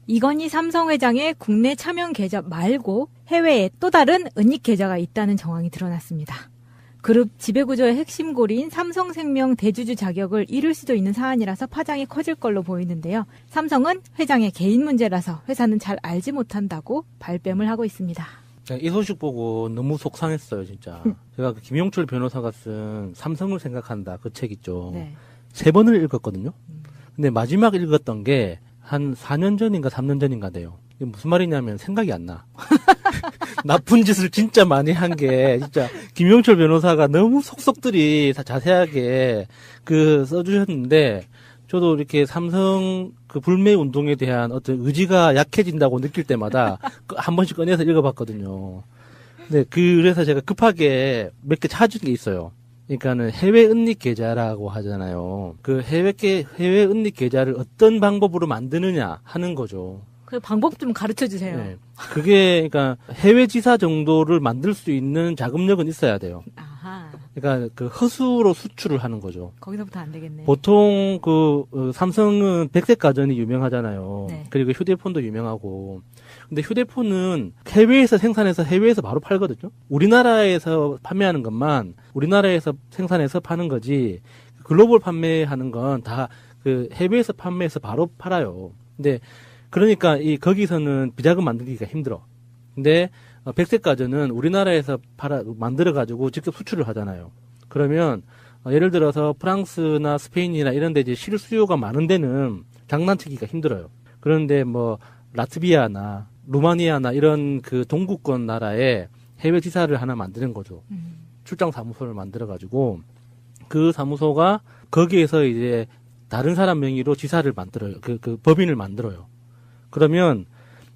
이건희 삼성 회장의 국내 차명 계좌 말고 해외에 또 다른 은닉 계좌가 있다는 정황이 드러났습니다. 그룹 지배구조의 핵심 고리인 삼성생명 대주주 자격을 잃을 수도 있는 사안이라서 파장이 커질 걸로 보이는데요. 삼성은 회장의 개인 문제라서 회사는 잘 알지 못한다고 발뺌을 하고 있습니다. 이 소식 보고 너무 속상했어요, 진짜. 제가 김용철 변호사가 쓴 삼성을 생각한다 그 책 있죠. 네. 3번을 읽었거든요. 근데 마지막 읽었던 게 한 4년 전인가 3년 전인가 돼요. 이게 무슨 말이냐면 생각이 안 나. 나쁜 짓을 진짜 많이 한 게 진짜 김용철 변호사가 너무 속속들이 다 자세하게 써주셨는데 저도 이렇게 삼성 불매 운동에 대한 어떤 의지가 약해진다고 느낄 때마다 한 번씩 꺼내서 읽어봤거든요. 네, 그래서 제가 급하게 몇 개 찾은 게 있어요. 그러니까는 해외 은닉 계좌라고 하잖아요. 해외 은닉 계좌를 어떤 방법으로 만드느냐 하는 거죠. 그 방법 좀 가르쳐 주세요. 네. 그게 그러니까 해외 지사 정도를 만들 수 있는 자금력은 있어야 돼요. 아하. 그러니까 허수로 수출을 하는 거죠. 거기서부터 안 되겠네. 보통 삼성은 백색 가전이 유명하잖아요. 네. 그리고 휴대폰도 유명하고. 근데 휴대폰은 해외에서 생산해서 해외에서 바로 팔거든요. 우리나라에서 판매하는 것만 우리나라에서 생산해서 파는 거지. 글로벌 판매하는 건 다 해외에서 판매해서 바로 팔아요. 근데 그러니까 거기서는 비자금 만들기가 힘들어. 근데 백색 가전은 우리나라에서 만들어 가지고 직접 수출을 하잖아요. 그러면 예를 들어서 프랑스나 스페인이나 이런 데 이제 실수요가 많은 데는 장난치기가 힘들어요. 그런데 라트비아나 루마니아나 이런 동구권 나라에 해외 지사를 하나 만드는 거죠. 출장 사무소를 만들어 가지고 그 사무소가 거기에서 이제 다른 사람 명의로 지사를 만들어요. 법인을 만들어요. 그러면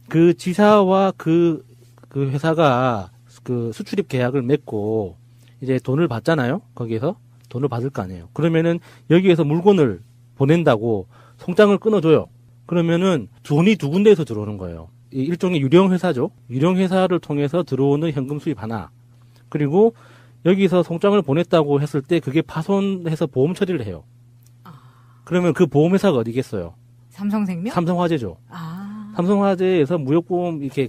그 지사와 그 회사가 수출입 계약을 맺고 이제 돈을 받잖아요. 거기에서 돈을 받을 거 아니에요. 그러면은 여기에서 물건을 보낸다고 송장을 끊어줘요. 그러면은 돈이 두 군데에서 들어오는 거예요. 일종의 유령 회사죠. 유령 회사를 통해서 들어오는 현금 수입 하나. 그리고 여기서 송장을 보냈다고 했을 때 그게 파손해서 보험 처리를 해요. 그러면 그 보험회사가 어디겠어요? 삼성생명? 삼성화재죠. 삼성화재에서 무역보험 이렇게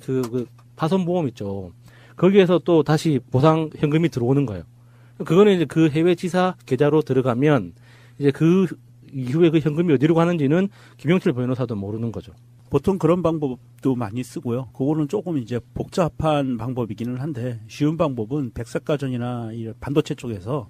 파손보험 있죠. 거기에서 또 다시 보상 현금이 들어오는 거예요. 그거는 이제 그 해외 지사 계좌로 들어가면 이제 그 이후에 그 현금이 어디로 가는지는 김용철 변호사도 모르는 거죠. 보통 그런 방법도 많이 쓰고요. 그거는 조금 이제 복잡한 방법이기는 한데 쉬운 방법은 백색가전이나 이 반도체 쪽에서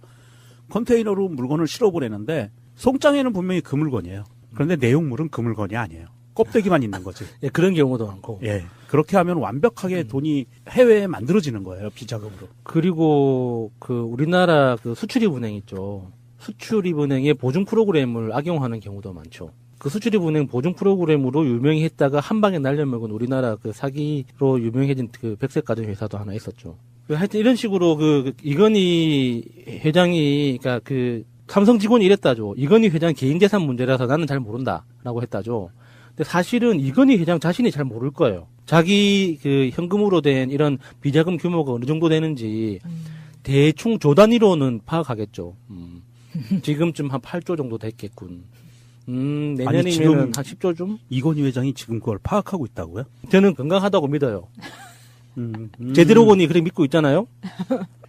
컨테이너로 물건을 실어보내는데 송장에는 분명히 그 물건이에요. 그런데 내용물은 그 물건이 아니에요. 껍데기만 있는 거지. 예, 그런 경우도 많고. 예. 그렇게 하면 완벽하게 돈이 해외에 만들어지는 거예요. 비자금으로. 그리고 우리나라 수출입은행 있죠. 수출입은행의 보증 프로그램을 악용하는 경우도 많죠. 그 수출입은행 보증 프로그램으로 유명했다가 한 방에 날려먹은 우리나라 사기로 유명해진 백색가전 회사도 하나 있었죠. 하여튼 이런 식으로 이건희 회장이 그러니까 삼성 직원이 이랬다죠. 이건희 회장 개인 재산 문제라서 나는 잘 모른다라고 했다죠. 근데 사실은 이건희 회장 자신이 잘 모를 거예요. 자기 현금으로 된 이런 비자금 규모가 어느 정도 되는지 대충 조 단위로는 파악하겠죠. 지금쯤 한 8조 정도 됐겠군. 내년이면 한 10조쯤? 이건희 회장이 지금 그걸 파악하고 있다고요? 저는 건강하다고 믿어요. 제대로 보니 그렇게 믿고 있잖아요.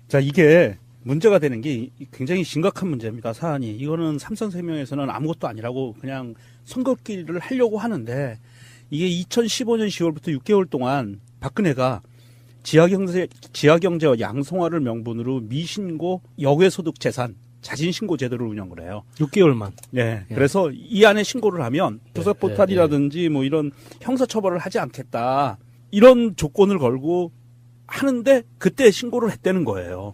자, 이게 문제가 되는 게 굉장히 심각한 문제입니다. 사안이. 이거는 삼성생명에서는 아무것도 아니라고 그냥 선긋기를 하려고 하는데 이게 2015년 10월부터 6개월 동안 박근혜가 지하경제와 양성화를 명분으로 미신고 역외소득 재산 자진신고 제도를 운영을 해요. 6개월만. 네. 그래서 이 안에 신고를 하면 조사포탈이라든지 뭐 이런 형사처벌을 하지 않겠다. 이런 조건을 걸고 하는데 그때 신고를 했다는 거예요.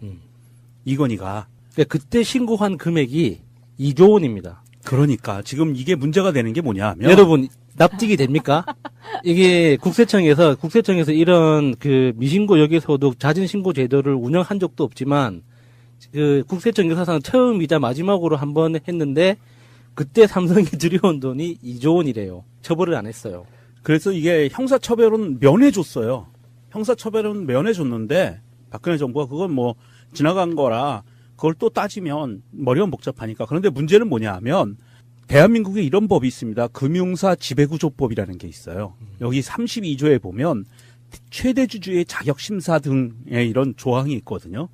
이건희가. 그때 신고한 금액이 2조 원입니다. 그러니까 지금 이게 문제가 되는 게 뭐냐 하면 여러분 납득이 됩니까? 이게 국세청에서 이런 미신고 역외소득 자진신고 제도를 운영한 적도 없지만 국세청 역사상 처음이자 마지막으로 한 번 했는데 그때 삼성이 들여온 돈이 2조 원이래요. 처벌을 안 했어요. 그래서 이게 형사처벌은 면해줬어요. 형사처벌은 면해줬는데 박근혜 정부가 그건 뭐 지나간 거라 그걸 또 따지면 머리가 복잡하니까. 그런데 문제는 뭐냐 하면 대한민국에 이런 법이 있습니다. 금융사 지배구조법이라는 게 있어요. 여기 32조에 보면 최대 주주의 자격 심사 등의 이런 조항이 있거든요.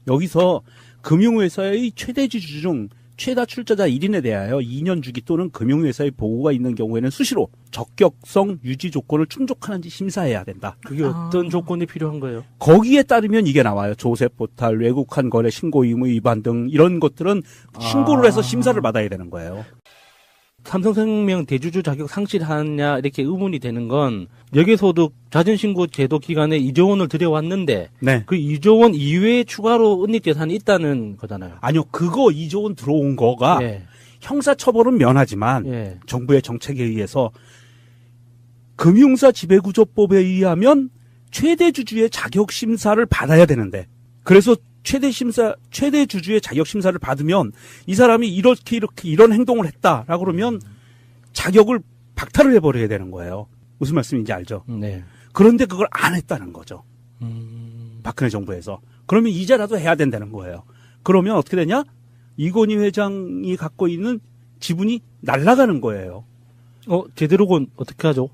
여기서 금융회사의 최대 주주 중 최다 출자자 1인에 대하여 2년 주기 또는 금융회사의 보고가 있는 경우에는 수시로 적격성 유지 조건을 충족하는지 심사해야 된다. 그게 어떤 조건이 필요한 거예요? 거기에 따르면 이게 나와요. 조세 포탈, 외국한 거래 신고 의무 위반 등 이런 것들은 신고를 해서 심사를 받아야 되는 거예요. 삼성생명 대주주 자격 상실하냐 이렇게 의문이 되는 건 여기서도 자진신고 제도 기간에 2조 원을 들여왔는데 네. 그 2조 원 이외에 추가로 은닉재산이 있다는 거잖아요. 아니요. 그거 2조 원 들어온 거가 예. 형사처벌은 면하지만 예. 정부의 정책에 의해서 금융사 지배구조법에 의하면 최대 주주의 자격 심사를 받아야 되는데 그래서 최대 주주의 자격 심사를 받으면 이 사람이 이렇게 이런 행동을 했다라고 그러면 자격을 박탈을 해버려야 되는 거예요. 무슨 말씀인지 알죠? 네. 그런데 그걸 안 했다는 거죠. 박근혜 정부에서. 그러면 이자라도 해야 된다는 거예요. 그러면 어떻게 되냐? 이건희 회장이 갖고 있는 지분이 날아가는 거예요. 제대로건 어떻게 하죠?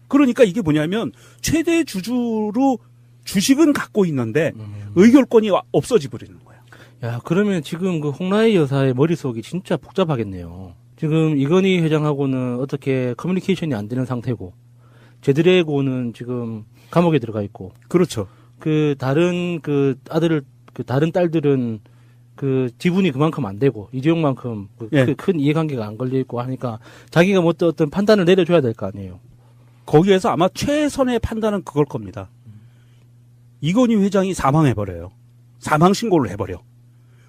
그러니까 이게 뭐냐면 최대 주주로 주식은 갖고 있는데 의결권이 없어져 버리는 거예요. 야, 그러면 지금 그 홍라희 여사의 머릿속이 진짜 복잡하겠네요. 지금 이건희 회장하고는 어떻게 커뮤니케이션이 안 되는 상태고, 제드래곤은 지금 감옥에 들어가 있고, 그렇죠. 다른 다른 딸들은 지분이 그만큼 안 되고, 이재용만큼 예. 큰 이해관계가 안 걸려 있고 하니까, 자기가 뭐 어떤 판단을 내려줘야 될 거 아니에요. 거기에서 아마 최선의 판단은 그걸 겁니다. 이건희 회장이 사망해버려요. 사망 신고를 해버려.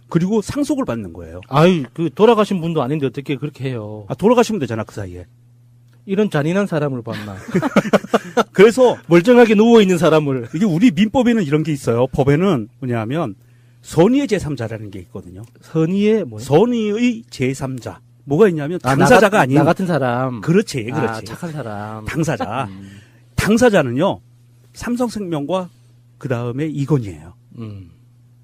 그리고 상속을 받는 거예요. 아유, 돌아가신 분도 아닌데 어떻게 그렇게 해요. 돌아가시면 되잖아, 그 사이에. 이런 잔인한 사람을 봤나. 그래서 멀쩡하게 누워있는 사람을. 이게 우리 민법에는 이런 게 있어요. 법에는 뭐냐면 선의의 제3자라는 게 있거든요. 선의의 뭐예요? 선의의 제3자. 뭐가 있냐면 당사자가 아닌 나 같은 사람. 그렇지. 착한 사람. 당사자. 당사자는요. 삼성생명과 그 다음에 이건희예요.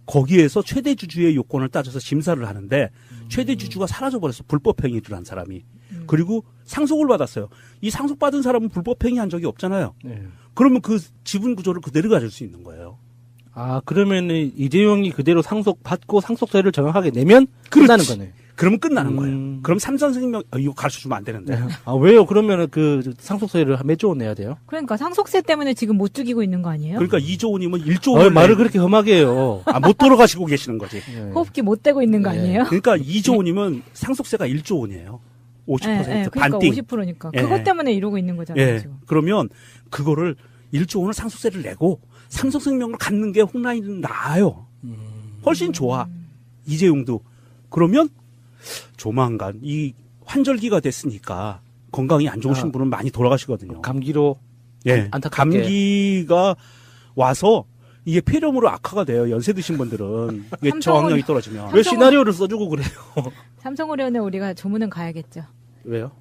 거기에서 최대 주주의 요건을 따져서 심사를 하는데 최대 주주가 사라져버렸어. 불법행위를 한 사람이. 그리고 상속을 받았어요. 이 상속받은 사람은 불법행위 한 적이 없잖아요. 네. 그러면 그 지분 구조를 그대로 가질 수 있는 거예요. 그러면은 이재용이 그대로 상속받고 상속세를 정확하게 내면 끝나는 거네. 그러면 끝나는 거예요. 그럼 삼성생명 이거 가르쳐주면 안 되는데. 왜요? 그러면은 상속세를 몇 조 원 내야 돼요? 그러니까 상속세 때문에 지금 못 죽이고 있는 거 아니에요? 그러니까 2조 원이면 1조 원. 말을 그렇게 험하게 해요. 못 돌아가시고 계시는 거지. 네. 호흡기 못 대고 있는 거 네. 아니에요? 그러니까 2조 원이면 상속세가 1조 원이에요. 50% 그러니까 반띵. 50%니까. 예. 그것 때문에 이러고 있는 거잖아요, 예. 지금. 그러면 그거를 1조 원을 상속세를 내고 삼성생명을 갖는 게 홍라인은 나아요. 훨씬 좋아. 이재용도. 그러면 조만간 이 환절기가 됐으니까 건강이 안 좋으신 분은 많이 돌아가시거든요. 감기로. 예. 안타깝게. 감기가 와서 이게 폐렴으로 악화가 돼요. 연세 드신 분들은. 이게 저항력이 떨어지면. 왜 시나리오를 써주고 그래요? 삼성의료원에 우리가 조문은 가야겠죠. 왜요?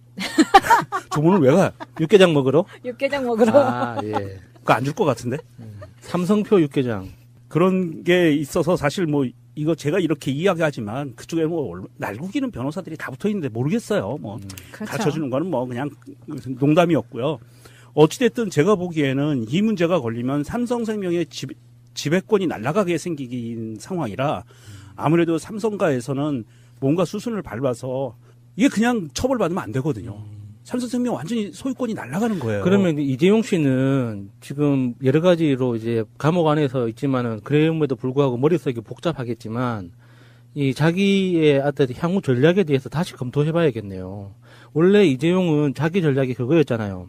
조문을 왜 가요? 육개장 먹으러? 육개장 먹으러. 예. 그거 안 줄 것 같은데? 삼성표 육개장. 그런 게 있어서 사실 뭐 이거 제가 이렇게 이야기하지만 그쪽에 뭐 날고기는 변호사들이 다 붙어 있는데 모르겠어요. 뭐 그렇죠. 가르쳐 주는 거는 뭐 그냥 농담이었고요. 어찌됐든 제가 보기에는 이 문제가 걸리면 삼성생명의 지배권이 날아가게 생긴 상황이라 아무래도 삼성가에서는 뭔가 수순을 밟아서 이게 그냥 처벌받으면 안 되거든요. 삼성생명 완전히 소유권이 날아가는 거예요. 그러면 이재용 씨는 지금 여러 가지로 이제 감옥 안에서 있지만은 그럼에도 불구하고 머릿속이 복잡하겠지만 이 자기의 어떤 향후 전략에 대해서 다시 검토해봐야겠네요. 원래 이재용은 자기 전략이 그거였잖아요.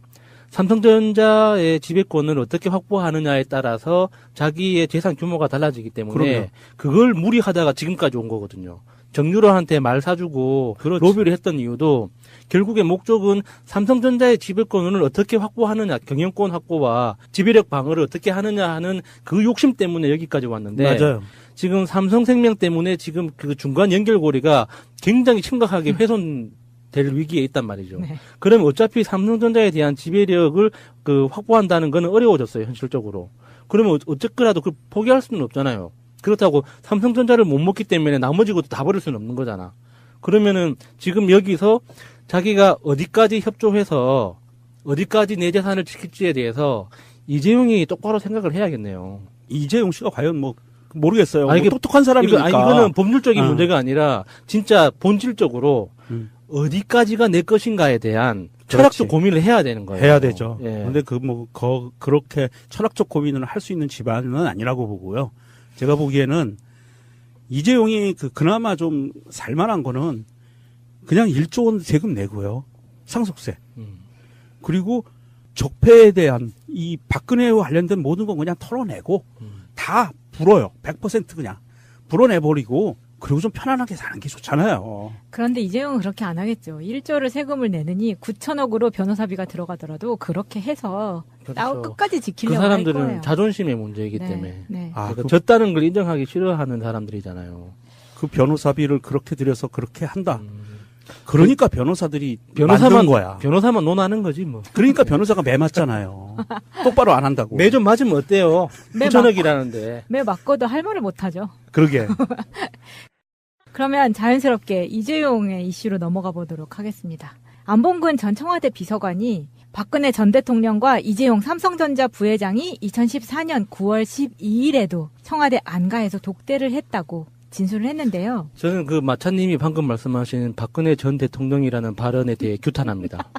삼성전자의 지배권을 어떻게 확보하느냐에 따라서 자기의 재산 규모가 달라지기 때문에 그럼요. 그걸 무리하다가 지금까지 온 거거든요. 정유라한테 말 사주고 그렇지. 로비를 했던 이유도 결국의 목적은 삼성전자의 지배권을 어떻게 확보하느냐, 경영권 확보와 지배력 방어를 어떻게 하느냐 하는 그 욕심 때문에 여기까지 왔는데 맞아요. 지금 삼성생명 때문에 지금 그 중간 연결고리가 굉장히 심각하게 훼손될 위기에 있단 말이죠. 네. 그러면 어차피 삼성전자에 대한 지배력을 확보한다는 거는 어려워졌어요, 현실적으로. 그러면 어쨌거라도 그걸 포기할 수는 없잖아요. 그렇다고 삼성전자를 못 먹기 때문에 나머지 것도 다 버릴 수는 없는 거잖아. 그러면은 지금 여기서 자기가 어디까지 협조해서 어디까지 내 재산을 지킬지에 대해서 이재용이 똑바로 생각을 해야겠네요. 이재용 씨가 과연 뭐 모르겠어요. 아니, 뭐 똑똑한 사람이니까. 이거는 법률적인 문제가 아니라 진짜 본질적으로 어디까지가 내 것인가에 대한 철학적 고민을 해야 되는 거예요. 해야 되죠. 예. 근데 그렇게 철학적 고민을 할 수 있는 집안은 아니라고 보고요. 제가 보기에는 이재용이 그나마 좀 살만한 거는 그냥 1조 원 세금 내고요. 상속세. 그리고 적폐에 대한 이 박근혜와 관련된 모든 건 그냥 털어내고 다 불어요. 100% 그냥 불어내버리고 그리고 좀 편안하게 사는 게 좋잖아요. 그런데 이재용은 그렇게 안 하겠죠. 1조를 세금을 내느니 9천억으로 변호사비가 들어가더라도 그렇게 해서 그렇죠. 끝까지 그 지키려고 할 거예요. 사람들은 자존심의 문제이기 네, 때문에 네. 그러니까 졌다는 걸 인정하기 싫어하는 사람들이잖아요. 그 변호사비를 그렇게 들여서 그렇게 한다. 그러니까 변호사들이 변호사만 만든 거야. 변호사만 논하는 거지 뭐. 그러니까 변호사가 매 맞잖아요. 똑바로 안 한다고. 매 좀 맞으면 어때요? 매 9천억이라는데. 매 맞고도 할 말을 못 하죠. 그러게. 그러면 자연스럽게 이재용의 이슈로 넘어가 보도록 하겠습니다. 안봉근 전 청와대 비서관이 박근혜 전 대통령과 이재용 삼성전자 부회장이 2014년 9월 12일에도 청와대 안가에서 독대를 했다고 진술을 했는데요. 저는 그 마차님이 방금 말씀하신 박근혜 전 대통령이라는 발언에 대해 규탄합니다.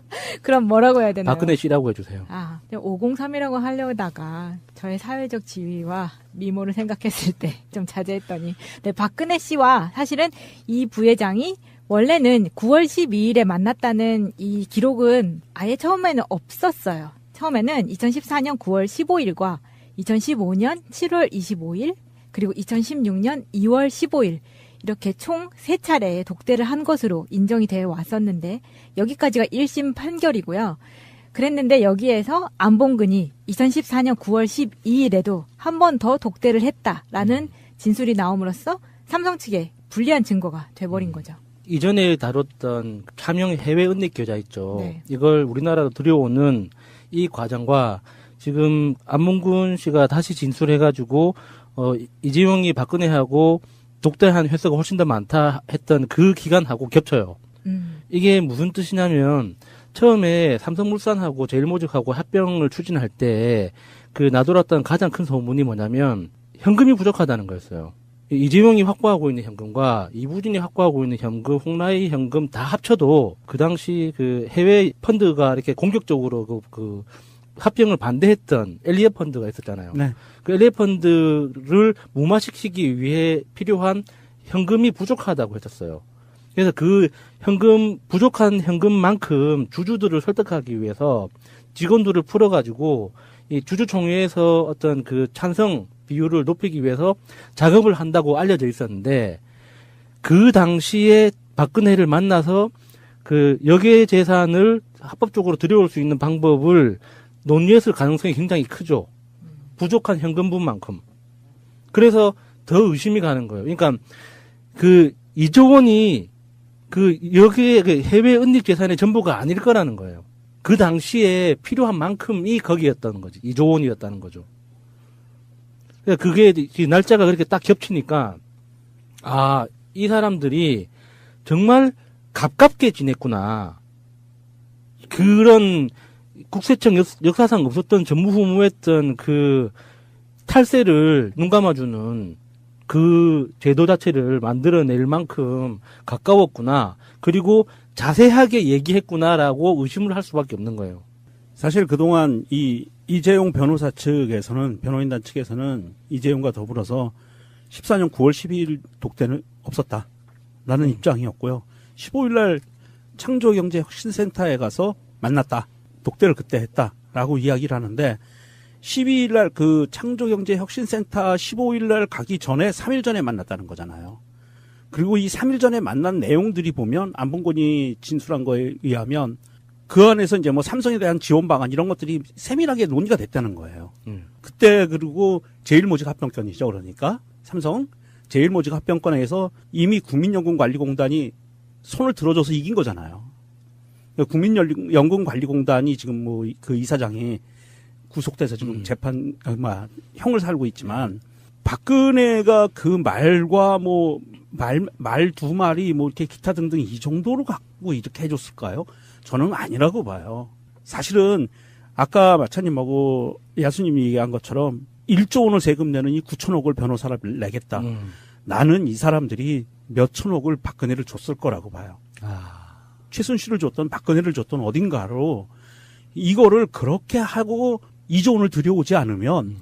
그럼 뭐라고 해야 되나요? 박근혜 씨라고 해주세요. 503이라고 하려다가 저의 사회적 지위와 미모를 생각했을 때 좀 자제했더니 네, 박근혜 씨와 사실은 이 부회장이 원래는 9월 12일에 만났다는 이 기록은 아예 처음에는 없었어요. 처음에는 2014년 9월 15일과 2015년 7월 25일 그리고 2016년 2월 15일 이렇게 총 3차례 독대를 한 것으로 인정이 되어 왔었는데 여기까지가 1심 판결이고요. 그랬는데 여기에서 안봉근이 2014년 9월 12일에도 한 번 더 독대를 했다라는 진술이 나옴으로써 삼성 측에 불리한 증거가 돼버린 거죠. 이전에 다뤘던 차명 해외 은닉 계좌 있죠. 네. 이걸 우리나라로 들여오는 이 과정과 지금 안봉근 씨가 다시 진술해가지고 이재용이 박근혜하고 독대한 횟수가 훨씬 더 많다 했던 그 기간하고 겹쳐요. 이게 무슨 뜻이냐면 처음에 삼성물산하고 제일모직하고 합병을 추진할 때 그 나돌았던 가장 큰 소문이 뭐냐면 현금이 부족하다는 거였어요. 이재용이 확보하고 있는 현금과 이부진이 확보하고 있는 현금, 홍라이 현금 다 합쳐도 그 당시 그 해외 펀드가 이렇게 공격적으로 그 합병을 반대했던 엘리엇 펀드가 있었잖아요. 네. 그 엘리엇 펀드를 무마시키기 위해 필요한 현금이 부족하다고 했었어요. 그래서 그 부족한 현금만큼 주주들을 설득하기 위해서 직원들을 풀어가지고 이 주주총회에서 어떤 그 찬성 비율을 높이기 위해서 작업을 한다고 알려져 있었는데 그 당시에 박근혜를 만나서 그 역외 재산을 합법적으로 들여올 수 있는 방법을 논의했을 가능성이 굉장히 크죠. 부족한 현금분만큼. 그래서 더 의심이 가는 거예요. 그러니까 그 2조 원이 그 여기에 그 해외 은닉 재산의 전부가 아닐 거라는 거예요. 그 당시에 필요한 만큼이 거기였다는 거지. 2조 원이었다는 거죠. 그러니까 그게 날짜가 그렇게 딱 겹치니까 이 사람들이 정말 가깝게 지냈구나. 그런 국세청 역사상 없었던 전무후무했던 그 탈세를 눈 감아주는 그 제도 자체를 만들어낼 만큼 가까웠구나. 그리고 자세하게 얘기했구나라고 의심을 할 수밖에 없는 거예요. 사실 그동안 이재용 변호사 측에서는, 변호인단 측에서는 이재용과 더불어서 14년 9월 12일 독대는 없었다라는 입장이었고요. 15일날 창조경제혁신센터에 가서 만났다. 독대를 그때 했다라고 이야기를 하는데 12일날 그 창조경제혁신센터 15일날 가기 전에 3일 전에 만났다는 거잖아요. 그리고 이 3일 전에 만난 내용들이 보면 안봉근이 진술한 거에 의하면 그 안에서 이제 뭐 삼성에 대한 지원 방안 이런 것들이 세밀하게 논의가 됐다는 거예요. 그때 그리고 제일모직 합병권이죠. 그러니까 삼성 제일모직 합병권에서 이미 국민연금관리공단이 손을 들어줘서 이긴 거잖아요. 국민연금관리공단이 지금 뭐 그 이사장이 구속돼서 지금 형을 살고 있지만 박근혜가 그 말과 뭐 말 두 마리 뭐 이렇게 기타 등등 이 정도로 갖고 이렇게 해줬을까요? 저는 아니라고 봐요. 사실은 아까 마차님하고 야수님이 얘기한 것처럼 1조 원을 세금 내는 이 9천억을 변호사를 내겠다. 나는 이 사람들이 몇 천억을 박근혜를 줬을 거라고 봐요. 최순실을 줬던 박근혜를 줬던 어딘가로 이거를 그렇게 하고 2조 원을 들여오지 않으면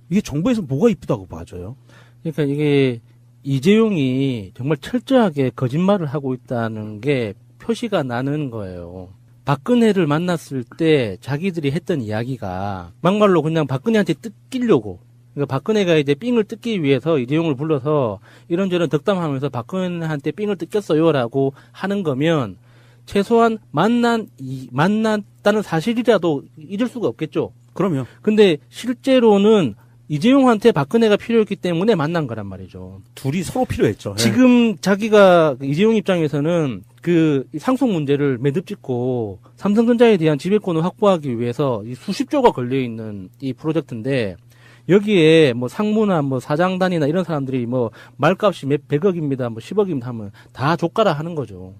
이게 정부에서 뭐가 이쁘다고 봐줘요. 그러니까 이게 이재용이 정말 철저하게 거짓말을 하고 있다는 게 표시가 나는 거예요. 박근혜를 만났을 때 자기들이 했던 이야기가 막말로 그냥 박근혜한테 뜯기려고. 그러니까 박근혜가 이제 삥을 뜯기 위해서 이재용을 불러서 이런저런 덕담하면서 박근혜한테 삥을 뜯겼어요라고 하는 거면 최소한 만났다는 사실이라도 잊을 수가 없겠죠. 그럼요. 근데 실제로는 이재용한테 박근혜가 필요했기 때문에 만난 거란 말이죠. 둘이 서로 필요했죠. 지금 자기가 이재용 입장에서는 그 상속 문제를 매듭짓고 삼성전자에 대한 지배권을 확보하기 위해서 이 수십조가 걸려 있는 이 프로젝트인데 여기에 뭐 상무나 뭐 사장단이나 이런 사람들이 뭐 말값이 몇 백억입니다, 뭐 10억입니다 하면 다 족가라 하는 거죠.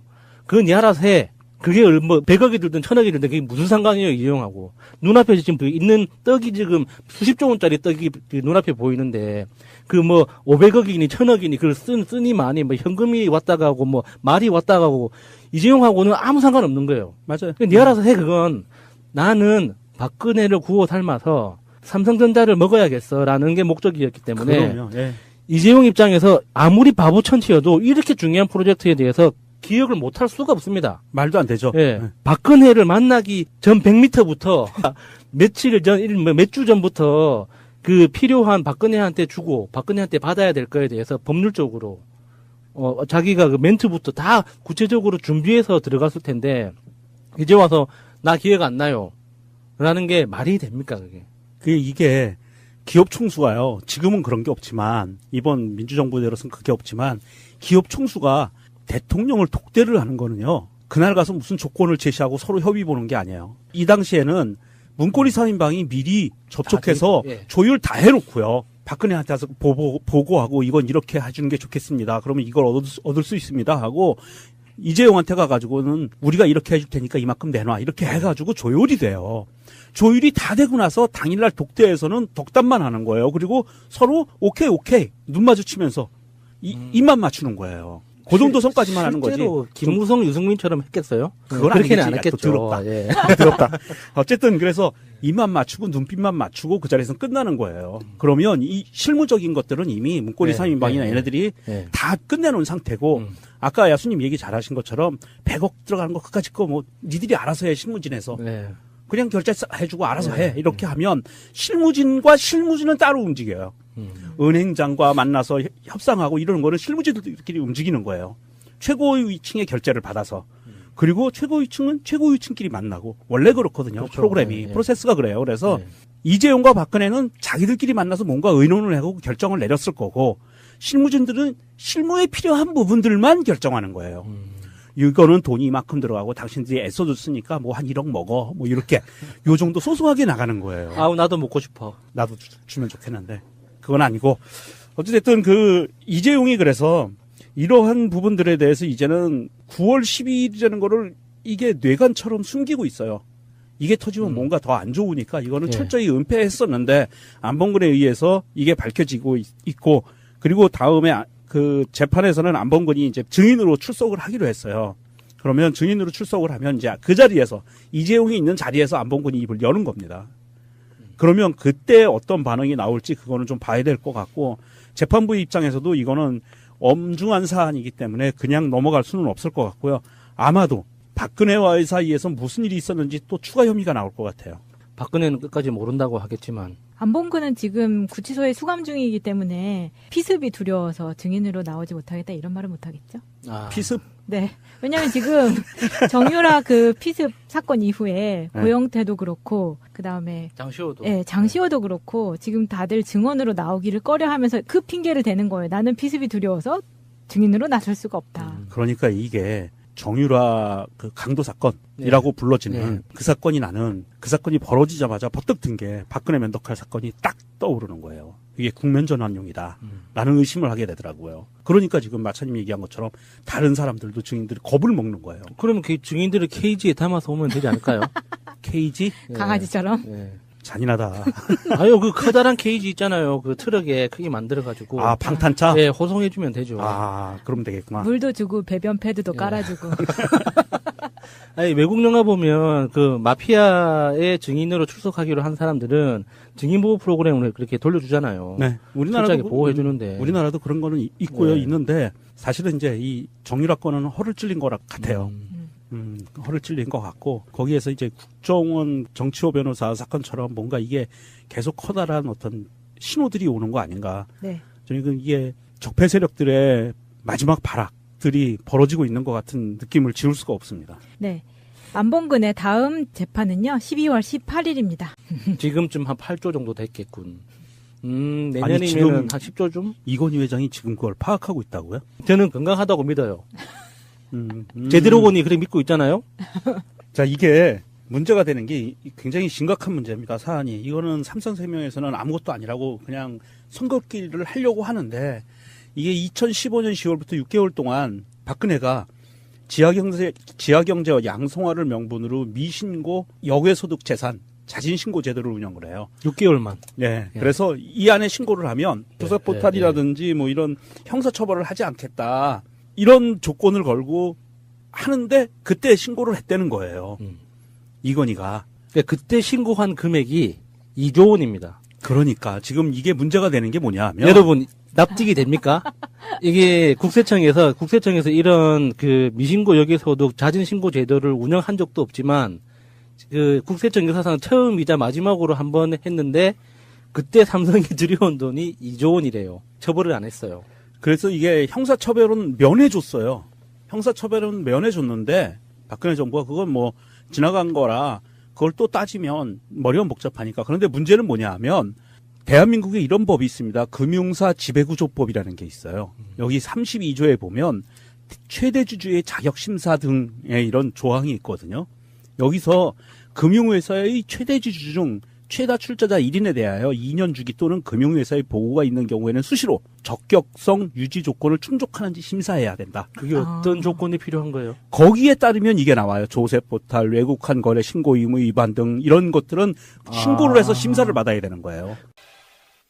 그건 니 알아서 해. 그게 뭐 100억이 들든 1000억이 들든 그게 무슨 상관이에요, 이재용하고. 눈앞에 지금 있는 떡이 지금 수십조 원짜리 떡이 눈앞에 보이는데 그 뭐 500억이니 1000억이니 그걸 쓰니 많이 뭐 현금이 왔다 가고 뭐 말이 왔다 가고 이재용하고는 아무 상관없는 거예요. 맞아요. 니 알아서 해. 그건 나는 박근혜를 구워 삶아서 삼성전자를 먹어야겠어라는 게 목적이었기 때문에 그럼요. 예. 이재용 입장에서 아무리 바보천치여도 이렇게 중요한 프로젝트에 대해서 기억을 못할 수가 없습니다. 말도 안 되죠. 예. 박근혜를 만나기 전 100m부터 몇 주 전부터 그 필요한 박근혜한테 주고 박근혜한테 받아야 될 거에 대해서 법률적으로 자기가 그 멘트부터 다 구체적으로 준비해서 들어갔을 텐데 이제 와서 나 기억 안 나요. 라는 게 말이 됩니까, 그게? 이게 기업 총수가요. 지금은 그런 게 없지만 이번 민주정부 들어서는 그게 없지만 기업 총수가 대통령을 독대를 하는 거는요. 그날 가서 무슨 조건을 제시하고 서로 협의 보는 게 아니에요. 이 당시에는 문고리 3인방이 미리 접촉해서 예. 조율 다 해놓고요. 박근혜한테 와서 보고하고 이건 이렇게 해주는 게 좋겠습니다. 그러면 이걸 얻을 수 있습니다 하고 이재용한테 가가지고는 우리가 이렇게 해줄 테니까 이만큼 내놔 이렇게 해가지고 조율이 돼요. 조율이 다 되고 나서 당일날 독대에서는 덕담만 하는 거예요. 그리고 서로 오케이 눈 마주치면서 입만 맞추는 거예요. 그 정도 선까지만 하는 거지. 실제로 김무성, 유승민처럼 했겠어요? 그건 그렇게는 아니겠지. 안 했겠죠. 더럽다. 예. 더럽다. 어쨌든 그래서 입만 맞추고 눈빛만 맞추고 그 자리에서 끝나는 거예요. 그러면 이 실무적인 것들은 이미 문고리 네, 3인방이나 네, 얘네들이 네. 다 끝내놓은 상태고 아까 야수님 얘기 잘하신 것처럼 100억 들어가는 거 그까짓 거 뭐 니들이 알아서 해 실무진에서. 네. 그냥 결제 해주고 알아서 해. 이렇게 하면 실무진과 실무진은 따로 움직여요. 은행장과 만나서 협상하고 이러는 거는 실무진들끼리 움직이는 거예요. 최고위층의 결제를 받아서. 그리고 최고위층은 최고위층끼리 만나고. 원래 그렇거든요. 그렇죠. 프로그램이. 네. 프로세스가 그래요. 그래서 네. 이재용과 박근혜는 자기들끼리 만나서 뭔가 의논을 하고 결정을 내렸을 거고 실무진들은 실무에 필요한 부분들만 결정하는 거예요. 이거는 돈이 이만큼 들어가고 당신들이 애써줬으니까 뭐 한 1억 먹어. 뭐 이렇게 요 정도 소소하게 나가는 거예요. 아우, 나도 먹고 싶어. 나도 주면 좋겠는데 그건 아니고 어쨌든 그 이재용이 그래서 이러한 부분들에 대해서 이제는 9월 12일이라는 거를 이게 뇌관처럼 숨기고 있어요. 이게 터지면 뭔가 더 안 좋으니까 이거는 예. 철저히 은폐했었는데 안봉근에 의해서 이게 밝혀지고 있고 그리고 다음에 그 재판에서는 안봉근이 이제 증인으로 출석을 하기로 했어요. 그러면 증인으로 출석을 하면 이제 그 자리에서 이재용이 있는 자리에서 안봉근이 입을 여는 겁니다. 그러면 그때 어떤 반응이 나올지 그거는 좀 봐야 될 것 같고 재판부 입장에서도 이거는 엄중한 사안이기 때문에 그냥 넘어갈 수는 없을 것 같고요. 아마도 박근혜와의 사이에서 무슨 일이 있었는지 또 추가 혐의가 나올 것 같아요. 박근혜는 끝까지 모른다고 하겠지만 안봉근은 지금 구치소에 수감 중이기 때문에 피습이 두려워서 증인으로 나오지 못하겠다 이런 말은 못하겠죠? 피습? 네. 왜냐하면 지금 정유라 그 피습 사건 이후에 고영태도 그렇고 그 다음에 장시호도 장시호도 그렇고 지금 다들 증언으로 나오기를 꺼려하면서 그 핑계를 대는 거예요. 나는 피습이 두려워서 증인으로 나설 수가 없다. 그러니까 이게 정유라 그 강도 사건이라고 불러지는 네. 그 사건이 그 사건이 벌어지자마자 버뜩 든 게 박근혜 면도칼 사건이 딱 떠오르는 거예요. 이게 국면전환용이다. 라는 의심을 하게 되더라고요. 그러니까 지금 마차님이 얘기한 것처럼 다른 사람들도 증인들이 겁을 먹는 거예요. 그러면 그 증인들을 케이지에 담아서 오면 되지 않을까요? 케이지? 강아지처럼. 예. 잔인하다. 아유, 그 커다란 케이지 있잖아요. 그 트럭에 크게 만들어가지고. 아, 방탄차? 예, 호송해주면 되죠. 아, 그럼 되겠구나. 물도 주고 배변 패드도 깔아주고. 아니, 외국 영화 보면 그 마피아의 증인으로 출석하기로 한 사람들은 증인보호 프로그램을 그렇게 돌려주잖아요. 네. 철저하게 보호해주는데. 우리나라도 그런 거는 있고요. 네. 있는데 사실은 이제 이 정유라 건은 허를 찔린 거라 같아요. 허를 찔린 것 같고 거기에서 이제 국정원 정치호 변호사 사건처럼 뭔가 이게 계속 커다란 어떤 신호들이 오는 거 아닌가. 네. 저는 이게 적폐 세력들의 마지막 발악들이 벌어지고 있는 것 같은 느낌을 지울 수가 없습니다. 네. 안봉근의 다음 재판은요, 12월 18일입니다. 지금쯤 한 8조 정도 됐겠군. 아니, 내년이면 지금 한 10조쯤? 이건희 회장이 지금 그걸 파악하고 있다고요? 저는 건강하다고 믿어요. 제대로 보니 그렇게 믿고 있잖아요. 자, 이게 문제가 되는 게 굉장히 심각한 문제입니다. 사안이. 이거는 삼성생명에서는 아무것도 아니라고 그냥 선긋기를 하려고 하는데 이게 2015년 10월부터 6개월 동안 박근혜가 지하경제와 양성화를 명분으로 미신고 역외소득 재산 자진신고 제도를 운영을 해요. 6개월만. 네. 예. 그래서 이 안에 신고를 하면 부사포탈이라든지 뭐 이런 형사처벌을 하지 않겠다. 이런 조건을 걸고 하는데 그때 신고를 했다는 거예요. 이건희가. 그러니까 그때 신고한 금액이 2조 원입니다. 그러니까 지금 이게 문제가 되는 게 뭐냐면 여러분 납득이 됩니까? 이게 국세청에서 이런 그 미신고 역외소득 자진신고 제도를 운영한 적도 없지만 그 국세청 역사상 처음이자 마지막으로 한 번 했는데 그때 삼성이 들여온 돈이 2조 원이래요. 처벌을 안 했어요. 그래서 이게 형사처벌은 면해줬어요. 형사처벌은 면해줬는데 박근혜 정부가 그건 뭐 지나간 거라 그걸 또 따지면 머리가 복잡하니까. 그런데 문제는 뭐냐 하면 대한민국에 이런 법이 있습니다. 금융사 지배구조법이라는 게 있어요. 여기 32조에 보면 최대주주의 자격심사 등의 이런 조항이 있거든요. 여기서 금융회사의 최대주주 중 최다 출자자 1인에 대하여 2년 주기 또는 금융회사의 보고가 있는 경우에는 수시로 적격성 유지 조건을 충족하는지 심사해야 된다. 그게 어떤 조건이 필요한 거예요? 거기에 따르면 이게 나와요. 조세포탈, 외국한 거래 신고 의무 위반 등 이런 것들은 신고를 해서 심사를 받아야 되는 거예요.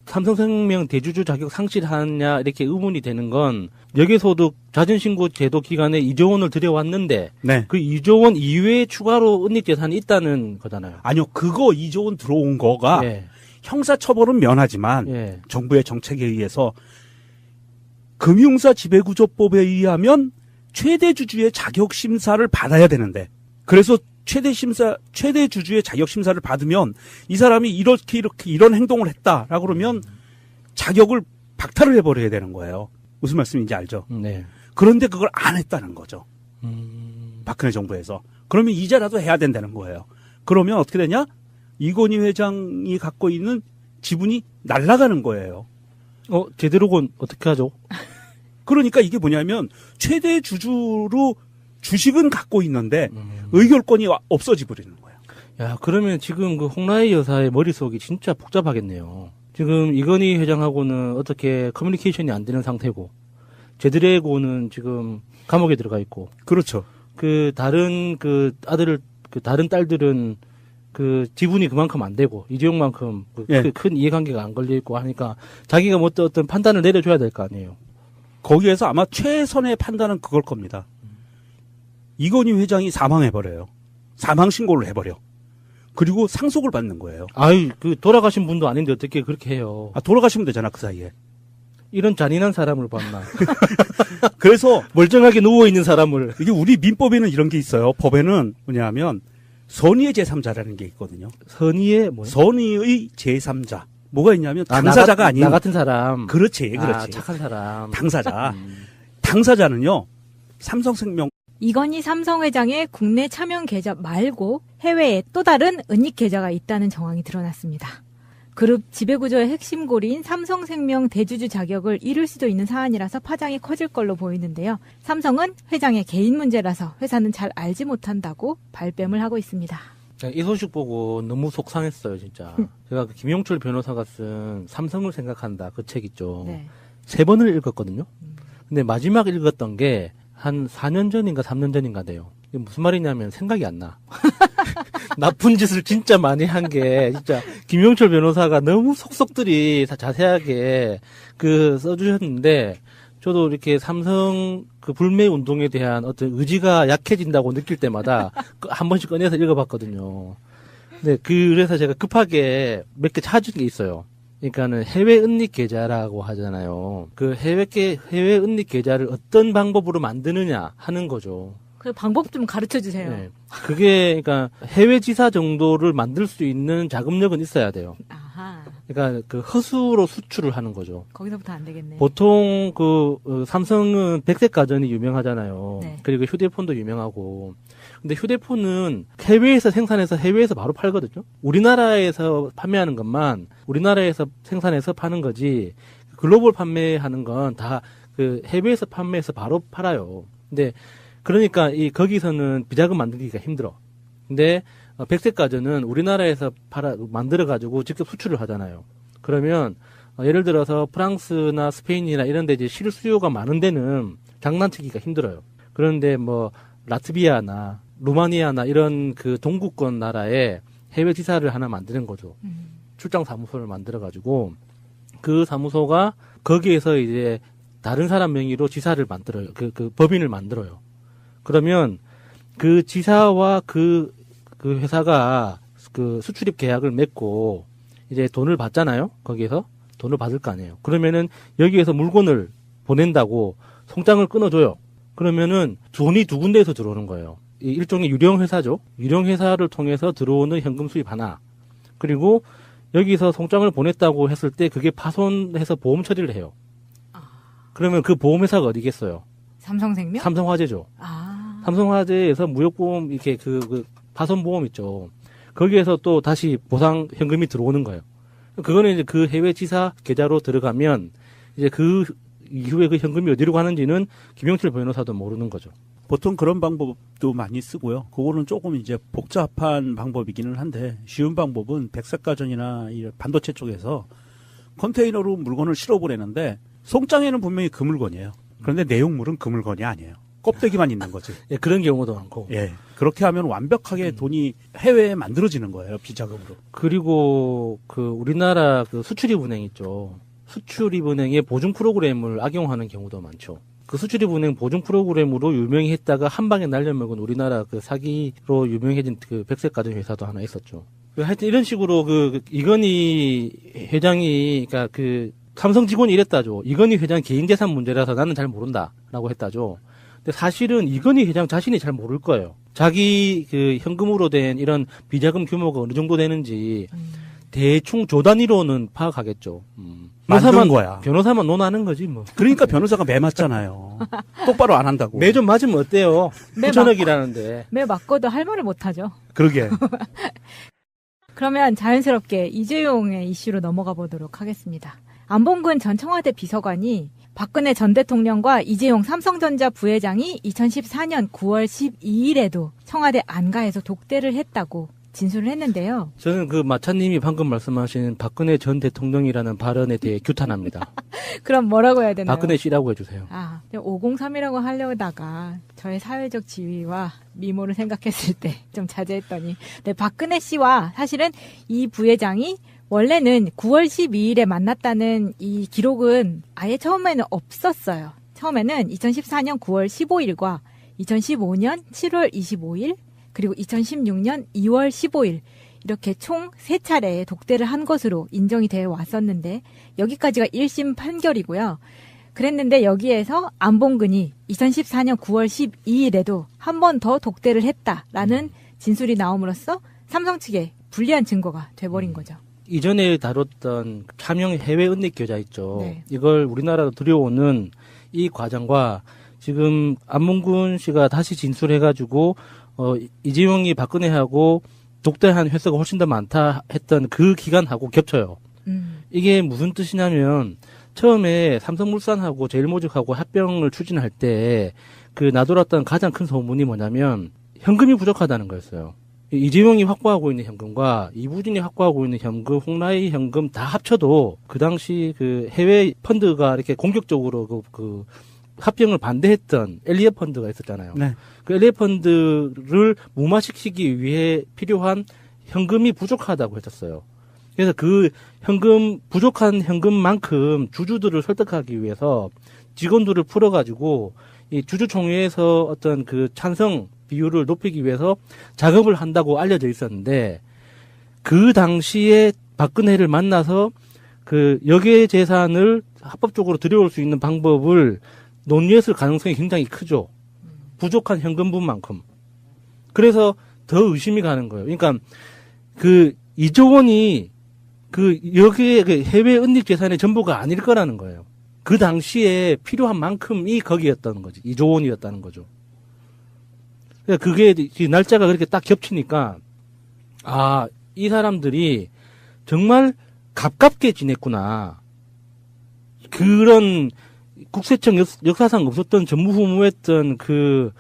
삼성생명 대주주 자격 상실하냐 이렇게 의문이 되는 건 역외소득 자진신고 제도 기간에 2조 원을 들여왔는데 네. 그 2조 원 이외에 추가로 은닉재산이 있다는 거잖아요. 아니요. 그거 2조 원 들어온 거가 예. 형사처벌은 면하지만 예. 정부의 정책에 의해서 금융사 지배구조법에 의하면 최대주주의 자격심사를 받아야 되는데 그래서 최대주주의 자격심사를 받으면 이 사람이 이렇게 이런 행동을 했다라고 그러면 자격을 박탈을 해버려야 되는 거예요. 무슨 말씀인지 알죠? 네. 그런데 그걸 안 했다는 거죠. 박근혜 정부에서. 그러면 이제라도 해야 된다는 거예요. 그러면 어떻게 되냐? 이건희 회장이 갖고 있는 지분이 날아가는 거예요. 제대로건 어떻게 하죠? 그러니까 이게 뭐냐면 최대 주주로 주식은 갖고 있는데 의결권이 없어져 버리는 거예요. 야, 그러면 지금 그 홍라희 여사의 머릿속이 진짜 복잡하겠네요. 지금 이건희 회장하고는 어떻게 커뮤니케이션이 안 되는 상태고, 제드래곤은 지금 감옥에 들어가 있고, 그렇죠. 다른 다른 딸들은 그 지분이 그만큼 안 되고, 이재용만큼 예. 큰 이해관계가 안 걸려 있고 하니까 자기가 뭐 어떤 판단을 내려줘야 될 거 아니에요. 거기에서 아마 최선의 판단은 그걸 겁니다. 이건희 회장이 사망해버려요. 사망 신고를 해버려. 그리고 상속을 받는 거예요. 아유, 돌아가신 분도 아닌데 어떻게 그렇게 해요. 돌아가시면 되잖아, 그 사이에. 이런 잔인한 사람을 봤나. 그래서 멀쩡하게 누워있는 사람을. 이게 우리 민법에는 이런 게 있어요. 법에는 뭐냐면 선의의 제3자라는 게 있거든요. 선의의 뭐요? 선의의 제3자. 뭐가 있냐면 당사자가 아닌. 나 같은 사람. 그렇지. 착한 사람. 당사자. 당사자는요. 삼성생명. 이건희 삼성 회장의 국내 차명 계좌 말고 해외에 또 다른 은닉 계좌가 있다는 정황이 드러났습니다. 그룹 지배구조의 핵심 고리인 삼성생명 대주주 자격을 잃을 수도 있는 사안이라서 파장이 커질 걸로 보이는데요. 삼성은 회장의 개인 문제라서 회사는 잘 알지 못한다고 발뺌을 하고 있습니다. 이 소식 보고 너무 속상했어요, 진짜. 제가 그 김용철 변호사가 쓴 삼성을 생각한다 그 책 있죠. 네. 3번을 읽었거든요. 근데 마지막 읽었던 게 한 4년 전인가 3년 전인가 돼요. 이게 무슨 말이냐면 생각이 안 나. 나쁜 짓을 진짜 많이 한 게 진짜 김용철 변호사가 너무 속속들이 다 자세하게 써주셨는데 저도 이렇게 삼성 그 불매 운동에 대한 어떤 의지가 약해진다고 느낄 때마다 한 번씩 꺼내서 읽어봤거든요. 근데 그래서 제가 급하게 몇 개 찾은 게 있어요. 그러니까는 해외 은닉 계좌라고 하잖아요. 그 해외 은닉 계좌를 어떤 방법으로 만드느냐 하는 거죠. 그 방법 좀 가르쳐 주세요. 네. 그게 그러니까 해외 지사 정도를 만들 수 있는 자금력은 있어야 돼요. 아하. 그러니까 그 허수로 수출을 하는 거죠. 거기서부터 안 되겠네. 보통 삼성은 백색 가전이 유명하잖아요. 네. 그리고 휴대폰도 유명하고. 근데 휴대폰은 해외에서 생산해서 해외에서 바로 팔거든요. 우리나라에서 판매하는 것만 우리나라에서 생산해서 파는 거지 글로벌 판매하는 건 다 그 해외에서 판매해서 바로 팔아요. 근데 그러니까 거기서는 비자금 만들기가 힘들어. 근데 백색 가전은 우리나라에서 만들어 가지고 직접 수출을 하잖아요. 그러면 예를 들어서 프랑스나 스페인이나 이런 데 이제 실수요가 많은 데는 장난치기가 힘들어요. 그런데 뭐 라트비아나 루마니아나 이런 그 동구권 나라에 해외 지사를 하나 만드는 거죠. 출장 사무소를 만들어 가지고 그 사무소가 거기에서 이제 다른 사람 명의로 지사를 만들어요. 그 법인을 만들어요. 그러면 그 지사와 그 회사가 그 수출입 계약을 맺고 이제 돈을 받잖아요. 거기에서 돈을 받을 거 아니에요. 그러면은 여기에서 물건을 보낸다고 송장을 끊어줘요. 그러면은 돈이 두 군데에서 들어오는 거예요. 일종의 유령 회사죠. 유령 회사를 통해서 들어오는 현금 수입 하나. 그리고 여기서 송장을 보냈다고 했을 때 그게 파손해서 보험 처리를 해요. 그러면 그 보험회사가 어디겠어요? 삼성생명? 삼성화재죠. 아. 삼성화재에서 무역보험 이렇게 그 파손보험 있죠. 거기에서 또 다시 보상 현금이 들어오는 거예요. 그거는 이제 그 해외 지사 계좌로 들어가면 이제 그 이후에 그 현금이 어디로 가는지는 김용철 변호사도 모르는 거죠. 보통 그런 방법도 많이 쓰고요. 그거는 조금 이제 복잡한 방법이기는 한데 쉬운 방법은 백색가전이나 이 반도체 쪽에서 컨테이너로 물건을 실어보내는데 송장에는 분명히 그 물건이에요. 그런데 내용물은 그 물건이 아니에요. 껍데기만 있는 거지. 예, 그런 경우도 많고. 예. 그렇게 하면 완벽하게 돈이 해외에 만들어지는 거예요. 비자금으로. 그리고 우리나라 수출입은행 있죠. 수출입은행의 보증 프로그램을 악용하는 경우도 많죠. 그 수출입은행 보증 프로그램으로 유명했다가 한 방에 날려먹은 우리나라 사기로 유명해진 백색가전 회사도 하나 있었죠. 하여튼 이런 식으로 이건희 회장이 그러니까 삼성 직원이 이랬다죠. 이건희 회장 개인 재산 문제라서 나는 잘 모른다라고 했다죠. 근데 사실은 이건희 회장 자신이 잘 모를 거예요. 자기 현금으로 된 이런 비자금 규모가 어느 정도 되는지 대충 조 단위로는 파악하겠죠. 만든 거야. 변호사만 논하는 거지 뭐. 그러니까 변호사가 매 맞잖아요. 똑바로 안 한다고. 매 좀 맞으면 어때요? 매 9천억이라는데. 매 맞고도 할 말을 못하죠. 그러게. 그러면 자연스럽게 이재용의 이슈로 넘어가 보도록 하겠습니다. 안봉근 전 청와대 비서관이 박근혜 전 대통령과 이재용 삼성전자 부회장이 2014년 9월 12일에도 청와대 안가에서 독대를 했다고 진술을 했는데요. 저는 마차님이 방금 말씀하신 박근혜 전 대통령이라는 발언에 대해 규탄합니다. 그럼 뭐라고 해야 되나요? 박근혜 씨라고 해주세요. 503이라고 하려다가 저의 사회적 지위와 미모를 생각했을 때 좀 자제했더니 네, 박근혜 씨와 사실은 이 부회장이 원래는 9월 12일에 만났다는 이 기록은 아예 처음에는 없었어요. 처음에는 2014년 9월 15일과 2015년 7월 25일 그리고 2016년 2월 15일 이렇게 총 3차례 독대를 한 것으로 인정이 되어 왔었는데 여기까지가 1심 판결이고요. 그랬는데 여기에서 안봉근이 2014년 9월 12일에도 한 번 더 독대를 했다라는 진술이 나옴으로써 삼성 측에 불리한 증거가 돼버린 거죠. 이전에 다뤘던 차명 해외 은닉 계좌 있죠. 네. 이걸 우리나라로 들여오는 이 과정과 지금 안봉근 씨가 다시 진술해가지고 이재용이 박근혜하고 독대한 횟수가 훨씬 더 많다 했던 그 기간하고 겹쳐요. 이게 무슨 뜻이냐면 처음에 삼성물산하고 제일모직하고 합병을 추진할 때 그 나돌았던 가장 큰 소문이 뭐냐면 현금이 부족하다는 거였어요. 이재용이 확보하고 있는 현금과 이부진이 확보하고 있는 현금, 홍라이 현금 다 합쳐도 그 당시 그 해외 펀드가 이렇게 공격적으로 그 합병을 반대했던 엘리엇 펀드가 있었잖아요. 네. 그 엘리엇 펀드를 무마시키기 위해 필요한 현금이 부족하다고 했었어요. 그래서 그 부족한 현금만큼 주주들을 설득하기 위해서 직원들을 풀어가지고 이 주주총회에서 어떤 그 찬성 비율을 높이기 위해서 작업을 한다고 알려져 있었는데 그 당시에 박근혜를 만나서 그 역외 재산을 합법적으로 들여올 수 있는 방법을 논의했을 가능성이 굉장히 크죠. 부족한 현금분만큼. 그래서 더 의심이 가는 거예요. 그러니까 그 2조 원이 그 여기에 그 해외 은닉 재산의 전부가 아닐 거라는 거예요. 그 당시에 필요한 만큼이 거기였다는 거지. 2조 원이었다는 거죠. 그러니까 그게 날짜가 그렇게 딱 겹치니까 아, 이 사람들이 정말 가깝게 지냈구나. 그런 국세청 역사상 없었던 전무후무했던 그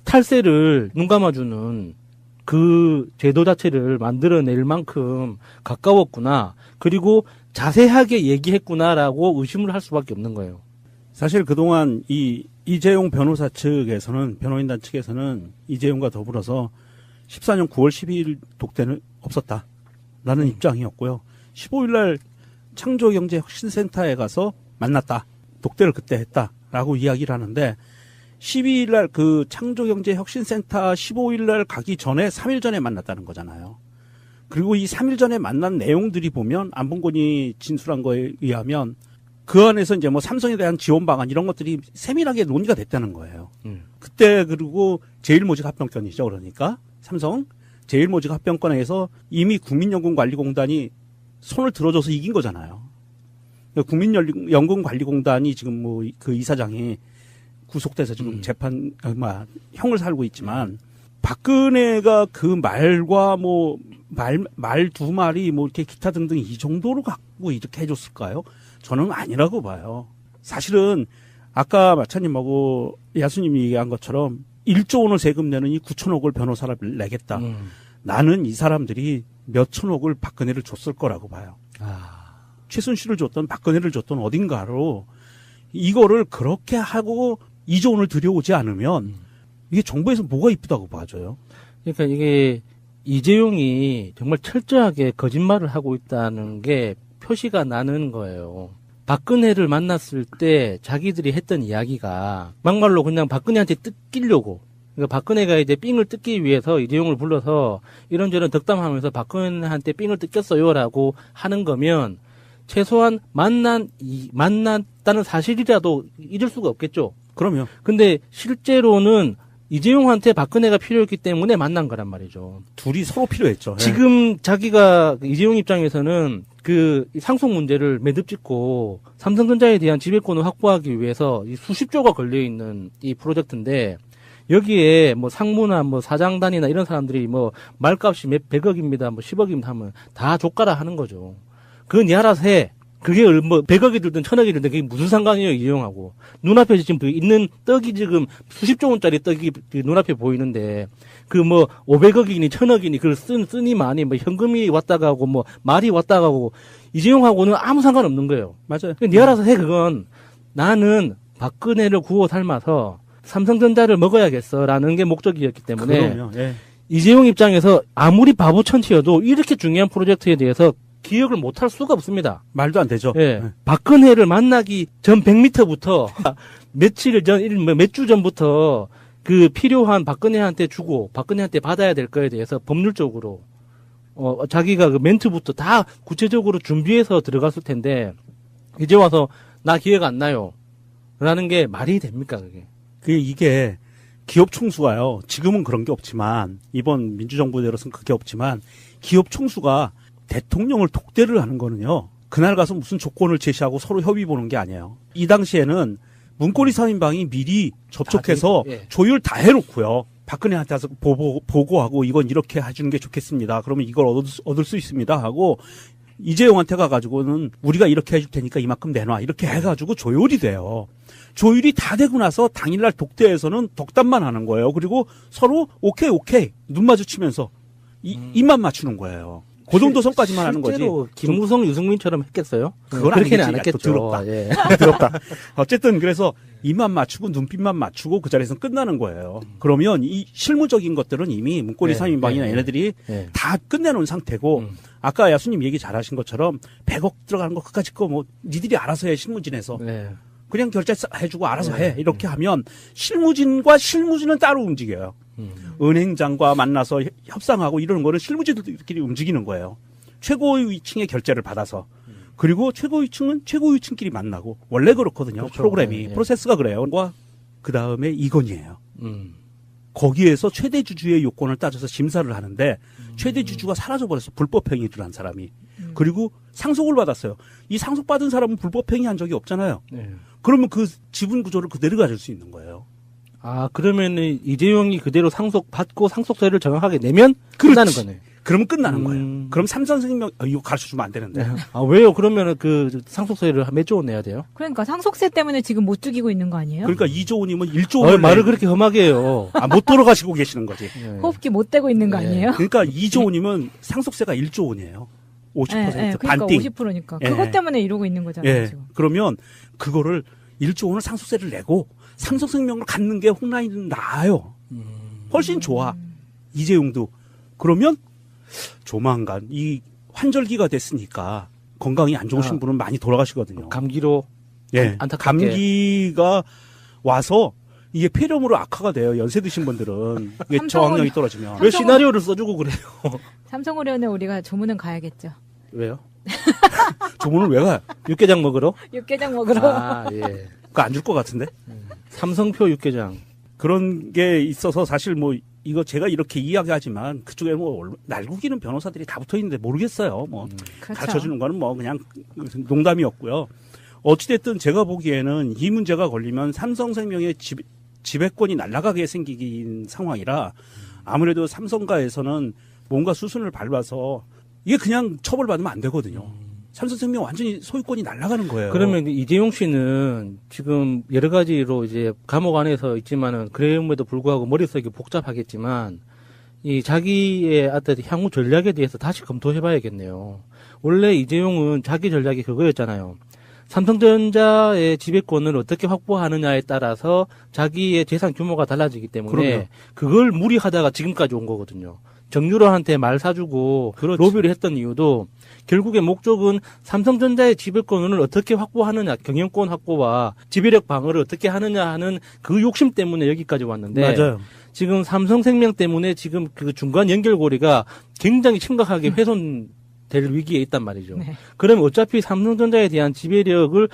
탈세를 눈 감아주는 그 제도 자체를 만들어낼 만큼 가까웠구나. 그리고 자세하게 얘기했구나라고 의심을 할 수밖에 없는 거예요. 사실 그동안 이재용 변호사 측에서는, 변호인단 측에서는 이재용과 더불어서 14년 9월 12일 독대는 없었다라는 입장이었고요. 15일 날 창조경제혁신센터에 가서 만났다. 독대를 그때 했다라고 이야기를 하는데 12일 날 그 창조경제혁신센터 15일 날 가기 전에 3일 전에 만났다는 거잖아요. 그리고 이 3일 전에 만난 내용들이 보면 안봉건이 진술한 거에 의하면 그 안에서 이제 뭐 삼성에 대한 지원 방안 이런 것들이 세밀하게 논의가 됐다는 거예요. 그때 그리고 제일모직 합병권이죠. 그러니까 삼성 제일모직 합병권에서 이미 국민연금관리공단이 손을 들어줘서 이긴 거잖아요. 국민연금관리공단이 지금 뭐 그 이사장이 구속돼서 지금 형을 살고 있지만 박근혜가 그 말과 뭐 말 두 마리 뭐 이렇게 기타 등등 이 정도로 갖고 이렇게 해줬을까요? 저는 아니라고 봐요. 사실은 아까 마차님하고 야수님이 얘기한 것처럼 1조 원을 세금 내는 이 9천억을 변호사를 내겠다. 나는 이 사람들이 몇 천억을 박근혜를 줬을 거라고 봐요. 최순실을 줬던 박근혜를 줬던 어딘가로 이거를 그렇게 하고 2조 원을 들여오지 않으면 이게 정부에서 뭐가 이쁘다고 봐줘요. 그러니까 이게 이재용이 정말 철저하게 거짓말을 하고 있다는 게 표시가 나는 거예요. 박근혜를 만났을 때 자기들이 했던 이야기가 막말로 그냥 박근혜한테 뜯기려고. 그러니까 박근혜가 이제 삥을 뜯기 위해서 이재용을 불러서 이런저런 덕담하면서 박근혜한테 삥을 뜯겼어요라고 하는 거면 최소한 만났다는 사실이라도 잊을 수가 없겠죠. 그럼요. 근데 실제로는 이재용한테 박근혜가 필요했기 때문에 만난 거란 말이죠. 둘이 서로 필요했죠. 지금 자기가 이재용 입장에서는 그 상속 문제를 매듭짓고 삼성전자에 대한 지배권을 확보하기 위해서 이 수십조가 걸려 있는 이 프로젝트인데 여기에 뭐 상무나 뭐 사장단이나 이런 사람들이 뭐 말값이 몇 백억입니다, 뭐 10억입니다 하면 다 족가라 하는 거죠. 그건 니 알아서 해. 그게 뭐 100억이 들든 1000억이 들든 그게 무슨 상관이에요, 이재용하고. 눈앞에 지금 있는 떡이 지금 수십조 원짜리 떡이 눈앞에 보이는데 그 뭐 500억이니 1000억이니 그걸 쓰니 많이 뭐 현금이 왔다 가고 뭐 말이 왔다 가고 이재용하고는 아무 상관없는 거예요. 맞아요. 니 알아서 해. 그건 나는 박근혜를 구워 삶아서 삼성전자를 먹어야겠어라는 게 목적이었기 때문에 그럼요. 예. 이재용 입장에서 아무리 바보천치여도 이렇게 중요한 프로젝트에 대해서 기억을 못할 수가 없습니다. 말도 안 되죠. 예. 박근혜를 만나기 전 100m부터 몇 주 전부터 그 필요한 박근혜한테 주고 박근혜한테 받아야 될 거에 대해서 법률적으로 자기가 그 멘트부터 다 구체적으로 준비해서 들어갔을 텐데 이제 와서 나 기억 안 나요. 라는 게 말이 됩니까, 그게? 이게 기업 총수가요. 지금은 그런 게 없지만 이번 민주정부 들어서는 그게 없지만 기업 총수가 대통령을 독대를 하는 거는요. 그날 가서 무슨 조건을 제시하고 서로 협의 보는 게 아니에요. 이 당시에는 문고리 3인방이 미리 접촉해서 예. 조율 다 해놓고요. 박근혜한테 와서 보고하고 이건 이렇게 해주는 게 좋겠습니다. 그러면 이걸 얻을 수 있습니다 하고 이재용한테 가가지고는 우리가 이렇게 해줄 테니까 이만큼 내놔 이렇게 해가지고 조율이 돼요. 조율이 다 되고 나서 당일날 독대에서는 덕담만 하는 거예요. 그리고 서로 오케이 눈 마주치면서 입만 맞추는 거예요. 그 정도 선까지만 하는 거지. 실제로 김무성, 유승민처럼 했겠어요? 그건 그렇게는 아니겠지. 안 했겠죠. 더럽다. 예. 더럽다. 어쨌든 그래서 입만 맞추고 눈빛만 맞추고 그 자리에서 끝나는 거예요. 그러면 이 실무적인 것들은 이미 문고리 네, 3인방이나 네, 얘네들이 네. 다 끝내놓은 상태고 아까 야수님 얘기 잘하신 것처럼 100억 들어가는 거 그까짓 거 뭐 니들이 알아서 해 실무진에서. 네. 그냥 결제해주고 알아서 해. 이렇게 하면 실무진과 실무진은 따로 움직여요. 은행장과 만나서 협상하고 이러는 거는 실무진들끼리 움직이는 거예요. 최고위층의 결제를 받아서. 그리고 최고위층은 최고위층끼리 만나고. 원래 그렇거든요. 그렇죠. 프로그램이. 네. 프로세스가 그래요. 그 다음에 이건희예요. 거기에서 최대 주주의 요건을 따져서 심사를 하는데 최대 주주가 사라져버렸어. 불법행위를 한 사람이. 그리고 상속을 받았어요. 이 상속받은 사람은 불법행위 한 적이 없잖아요. 네. 그러면 그 지분 구조를 그대로 가질 수 있는 거예요. 아, 그러면은 이재용이 그대로 상속받고 상속세를 정확하게 내면 끝나는 거네. 그러면 끝나는 거예요. 그럼 삼성생명 이거 가르쳐주면 안 되는데. 아, 왜요? 그러면은 그 상속세를 몇 조 원 내야 돼요? 그러니까 상속세 때문에 지금 못 죽이고 있는 거 아니에요? 그러니까 2조 원이면 1조 원을 말을 그렇게 험하게 해요. 못 돌아가시고 계시는 거지. 네. 호흡기 못 대고 있는 거 네. 아니에요? 그러니까 2조 원이면 상속세가 1조 원이에요. 50% 그러니까 반띵. 50%니까. 예. 그것 때문에 이러고 있는 거잖아요. 예. 지금. 그러면 그거를 1조 원을 상속세를 내고 삼성생명을 갖는 게 홍라인은 나아요. 훨씬 좋아. 이재용도. 그러면 조만간 이 환절기가 됐으니까 건강이 안 좋으신 분은 많이 돌아가시거든요. 감기로 예. 안타깝게. 감기가 와서 이게 폐렴으로 악화가 돼요. 연세 드신 분들은. 이게 저항력이 떨어지면. 왜 시나리오를 써주고 그래요? 삼성의료원에 우리가 조문은 가야겠죠. 왜요? 조문을 왜 가요? 육개장 먹으러? 육개장 먹으러. 아, 예. 그거 안 줄 것 같은데? 삼성표 육개장. 그런 게 있어서 사실 뭐 이거 제가 이렇게 이야기하지만 그쪽에 뭐 날구기는 변호사들이 다 붙어 있는데 모르겠어요. 뭐 그렇죠. 가르쳐 주는 거는 뭐 그냥 농담이었고요. 어찌됐든 제가 보기에는 이 문제가 걸리면 삼성생명의 지배권이 날아가게 생긴 상황이라 아무래도 삼성가에서는 뭔가 수순을 밟아서 이게 그냥 처벌받으면 안 되거든요. 삼성생명 완전히 소유권이 날아가는 거예요. 그러면 이재용 씨는 지금 여러 가지로 이제 감옥 안에서 있지만은 그럼에도 불구하고 머릿속이 복잡하겠지만 이 자기의 어떤 향후 전략에 대해서 다시 검토해 봐야겠네요. 원래 이재용은 자기 전략이 그거였잖아요. 삼성전자의 지배권을 어떻게 확보하느냐에 따라서 자기의 재산 규모가 달라지기 때문에 그럼요. 그걸 무리하다가 지금까지 온 거거든요. 정유라한테 말 사주고 그렇지. 로비를 했던 이유도 결국의 목적은 삼성전자의 지배권을 어떻게 확보하느냐, 경영권 확보와 지배력 방어를 어떻게 하느냐 하는 그 욕심 때문에 여기까지 왔는데 맞아요. 지금 삼성생명 때문에 지금 그 중간 연결고리가 굉장히 심각하게 훼손될 위기에 있단 말이죠. 네. 그러면 어차피 삼성전자에 대한 지배력을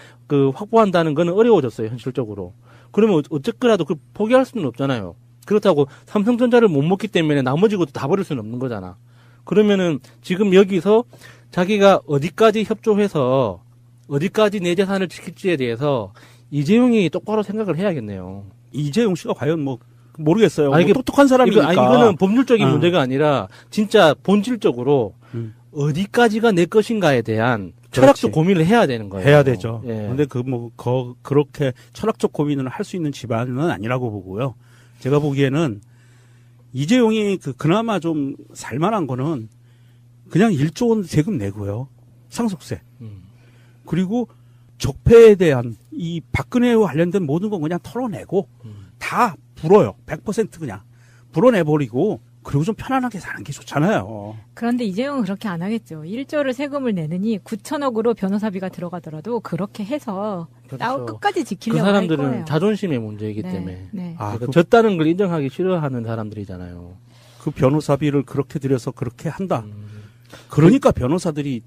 확보한다는 것은 어려워졌어요, 현실적으로. 그러면 어쨌거라도 그걸 포기할 수는 없잖아요. 그렇다고 삼성전자를 못 먹기 때문에 나머지 것도 다 버릴 수는 없는 거잖아. 그러면은 지금 여기서 자기가 어디까지 협조해서 어디까지 내 재산을 지킬지에 대해서 이재용이 똑바로 생각을 해야겠네요. 이재용 씨가 과연 뭐 모르겠어요. 아, 이게 뭐 똑똑한 사람이니까. 이거는 법률적인 어. 문제가 아니라 진짜 본질적으로 어디까지가 내 것인가에 대한 철학적 고민을 해야 되는 거예요. 해야 되죠. 예. 근데 그렇게 철학적 고민을 할 수 있는 집안은 아니라고 보고요. 제가 보기에는 이재용이 그나마 좀 살만한 거는 그냥 1조 원 세금 내고요. 상속세. 그리고 적폐에 대한 이 박근혜와 관련된 모든 건 그냥 털어내고 다 불어요. 100% 그냥 불어내버리고 그리고 좀 편안하게 사는 게 좋잖아요. 그런데 이재용은 그렇게 안 하겠죠. 1조를 세금을 내느니 9천억으로 변호사비가 들어가더라도 그렇게 해서 그렇죠. 끝까지 그 지키려고 할 거예요. 사람들은 자존심의 문제이기 네, 때문에 네. 그러니까 졌다는 걸 인정하기 싫어하는 사람들이잖아요. 그 변호사비를 그렇게 들여서 그렇게 한다. 그러니까 변호사들이